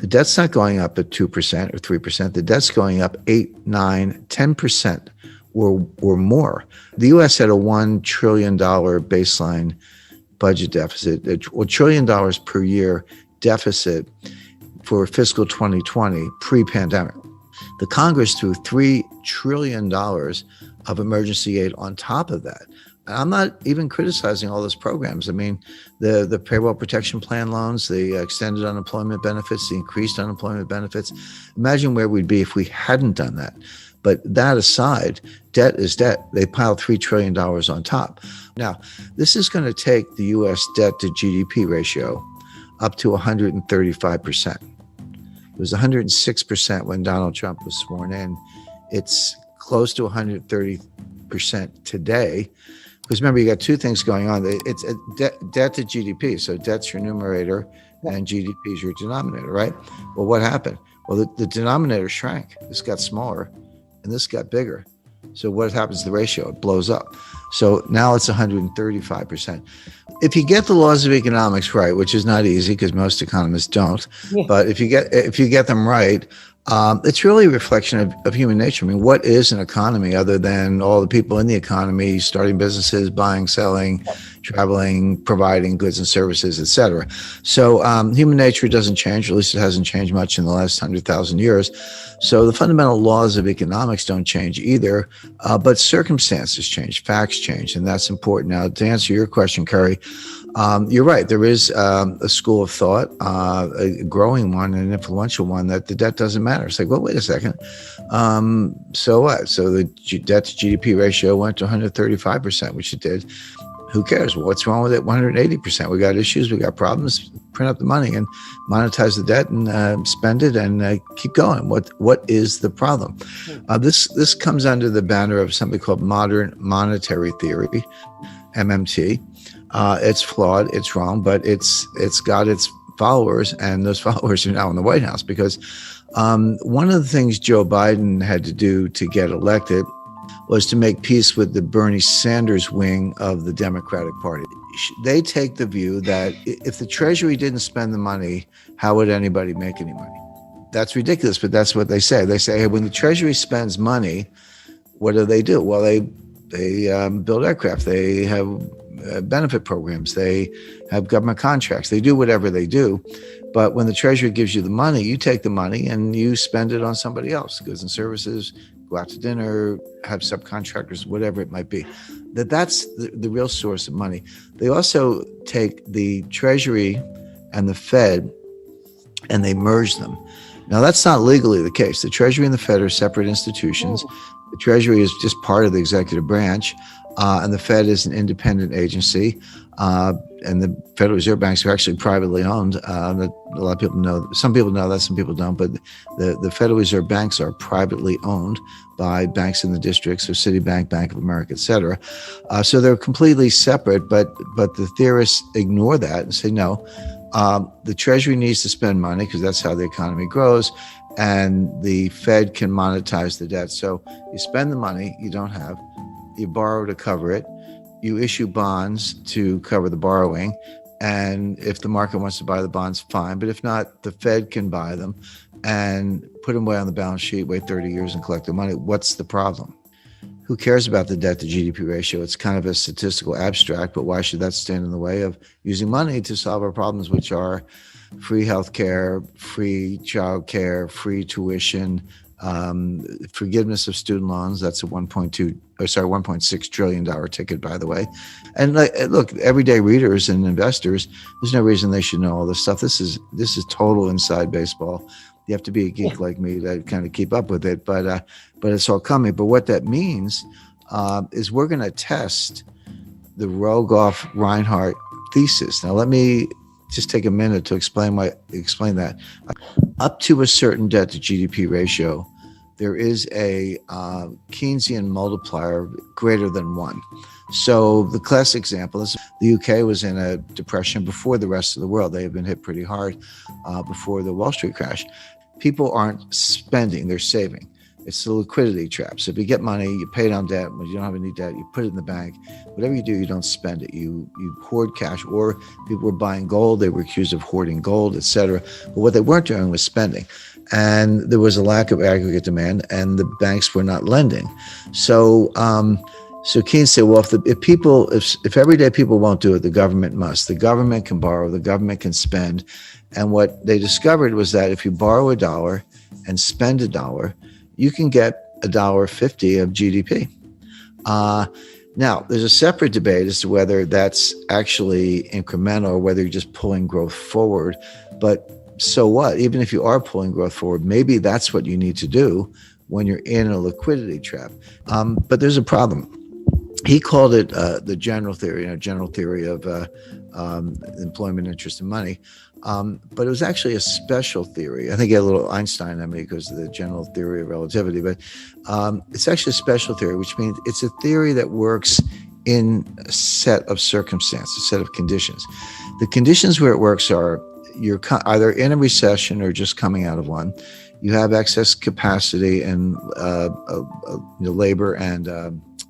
The debt's not going up at 2% or 3%. The debt's going up 8, 9, 10% or more. The U.S. had a $1 trillion baseline budget deficit, $1 trillion per year deficit for fiscal 2020 pre-pandemic. The Congress threw $3 trillion of emergency aid on top of that. And I'm not even criticizing all those programs. I mean, the payroll protection plan loans, the extended unemployment benefits, the increased unemployment benefits. Imagine where we'd be if we hadn't done that. But that aside, debt is debt. They piled $3 trillion on top. Now, this is going to take the U.S. debt to GDP ratio up to 135%. It was 106% when Donald Trump was sworn in. It's close to 130% today. Because remember, you got two things going on. It's a debt to GDP. So debt's your numerator and GDP is your denominator, right? Well, what happened? Well, the denominator shrank. This got smaller and this got bigger. So what happens to the ratio? It blows up. So now it's 135%. If you get the laws of economics right, which is not easy because most economists don't, but if you get them right, it's really a reflection of human nature. I mean, what is an economy other than all the people in the economy starting businesses, buying, selling, traveling, providing goods and services, et cetera. So human nature doesn't change, or at least it hasn't changed much in the last 100,000 years. So the fundamental laws of economics don't change either, but circumstances change, facts change, and that's important. Now, to answer your question, Kerry, you're right. There is a school of thought, a growing one, an influential one, that the debt doesn't matter. It's like, well, wait a second. So what? So the debt to GDP ratio went to 135%, which it did. Who cares? Well, what's wrong with it? 180%. We got issues. We got problems. Print up the money and monetize the debt and spend it and keep going. What is the problem? This comes under the banner of something called modern monetary theory, MMT. It's flawed, it's wrong, but it's got its followers, and those followers are now in the White House because one of the things Joe Biden had to do to get elected was to make peace with the Bernie Sanders wing of the Democratic Party. They take the view that if the Treasury didn't spend the money, how would anybody make any money? That's ridiculous, but that's what they say. They say, hey, when the Treasury spends money, what do? Well, they build aircraft. They have benefit programs. They have government contracts. They do whatever they do. But when the Treasury gives you the money, you take the money and you spend it on somebody else, goods and services, go out to dinner, have subcontractors, whatever it might be. That's the real source of money. They also take the Treasury and the Fed and they merge them. Now, that's not legally the case. The Treasury and the Fed are separate institutions. The Treasury is just part of the executive branch, and the Fed is an independent agency. And the Federal Reserve banks are actually privately owned. A lot of people know. Some people know that, some people don't. But the Federal Reserve banks are privately owned by banks in the districts, so Citibank, Bank of America, et cetera. So they're completely separate. But the theorists ignore that and say, no, the Treasury needs to spend money because that's how the economy grows. And the Fed can monetize the debt. So you spend the money you don't have, you borrow to cover it, you issue bonds to cover the borrowing. And if the market wants to buy the bonds, fine. But if not, the Fed can buy them and put them away on the balance sheet, wait 30 years and collect the money. What's the problem? Who cares about the debt to GDP ratio? It's kind of a statistical abstract, but why should that stand in the way of using money to solve our problems, which are free healthcare, free childcare, free tuition, forgiveness of student loans? That's a $1.6 trillion ticket, by the way. And look, everyday readers and investors, there's no reason they should know all this stuff. This is total inside baseball. You have to be a geek like me to kind of keep up with it, but it's all coming. But what that means is we're going to test the Rogoff-Reinhardt thesis. Now, let me just take a minute to explain that. Up to a certain debt to GDP ratio, there is a Keynesian multiplier greater than 1. So the classic example is the UK was in a depression before the rest of the world. They have been hit pretty hard before the Wall Street crash. People aren't spending, they're saving. It's the liquidity trap. So if you get money, you pay down debt. When you don't have any debt, you put it in the bank. Whatever you do, you don't spend it. You hoard cash. Or people were buying gold. They were accused of hoarding gold, etc. But what they weren't doing was spending. And there was a lack of aggregate demand, and the banks were not lending. So Keynes said, well, if everyday people won't do it, the government must. The government can borrow. The government can spend. And what they discovered was that if you borrow $1 and spend $1, you can get $1.50 of GDP. Now, there's a separate debate as to whether that's actually incremental or whether you're just pulling growth forward. But so what? Even if you are pulling growth forward, maybe that's what you need to do when you're in a liquidity trap. But there's a problem. He called it the general theory of employment, interest, and money. But it was actually a special theory. I think he had a little Einstein in me because of the general theory of relativity. But it's actually a special theory, which means it's a theory that works in a set of circumstances, a set of conditions. The conditions where it works are you're either in a recession or just coming out of one. You have excess capacity and labor and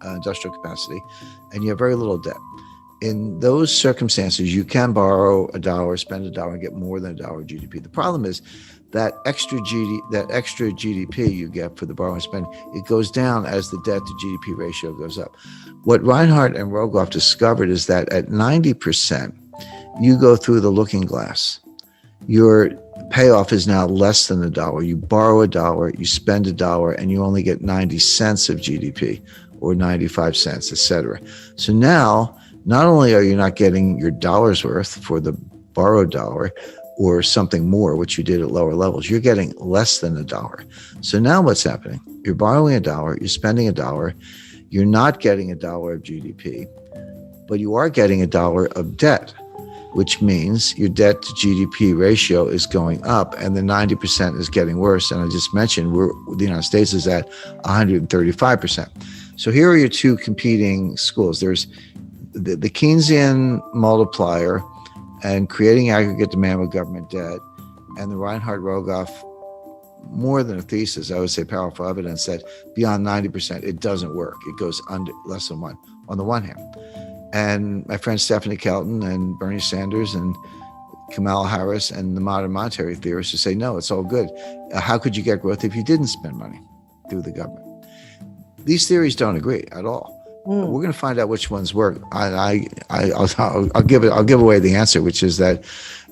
industrial capacity, and you have very little debt. In those circumstances, you can borrow $1, spend $1, and get more than $1 GDP. The problem is that extra GDP you get for the borrow and spend, it goes down as the debt to GDP ratio goes up. What Reinhardt and Rogoff discovered is that at 90%, you go through the looking glass. Your payoff is now less than $1. You borrow $1, you spend $1, and you only get 90 cents of GDP or 95 cents, et cetera. So now, not only are you not getting your dollar's worth for the borrowed dollar or something more, which you did at lower levels, you're getting less than $1. So now what's happening? You're borrowing $1, you're spending $1, you're not getting $1 of GDP, but you are getting $1 of debt, which means your debt to GDP ratio is going up and the 90% is getting worse. And I just mentioned the United States is at 135%. So here are your two competing schools. There's the Keynesian multiplier and creating aggregate demand with government debt, and the Reinhardt-Rogoff, more than a thesis, I would say powerful evidence that beyond 90%, it doesn't work. It goes under less than one, on the one hand. And my friend Stephanie Kelton and Bernie Sanders and Kamala Harris and the modern monetary theorists who say, no, it's all good. How could you get growth if you didn't spend money through the government? These theories don't agree at all. We're going to find out which ones work. I'll give away the answer, which is that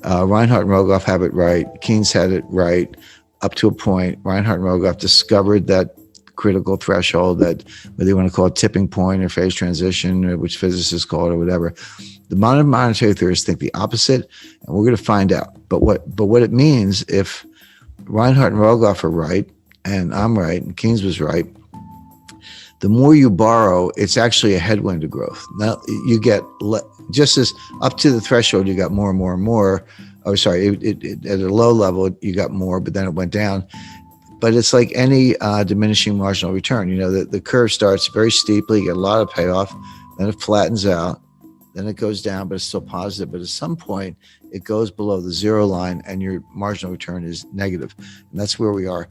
Reinhardt and Rogoff have it right. Keynes had it right up to a point. Reinhardt and Rogoff discovered that critical threshold, that whether you want to call it tipping point or phase transition, or which physicists call it or whatever. The modern monetary theorists think the opposite, and we're going to find out. But what it means if Reinhardt and Rogoff are right, and I'm right, and Keynes was right, the more you borrow, it's actually a headwind to growth. Now you get just as up to the threshold, you got more and more and more. Oh, sorry, at a low level, you got more, but then it went down. But it's like any diminishing marginal return. You know, the curve starts very steeply, you get a lot of payoff, then it flattens out, then it goes down, but it's still positive. But at some point, it goes below the zero line and your marginal return is negative. And that's where we are.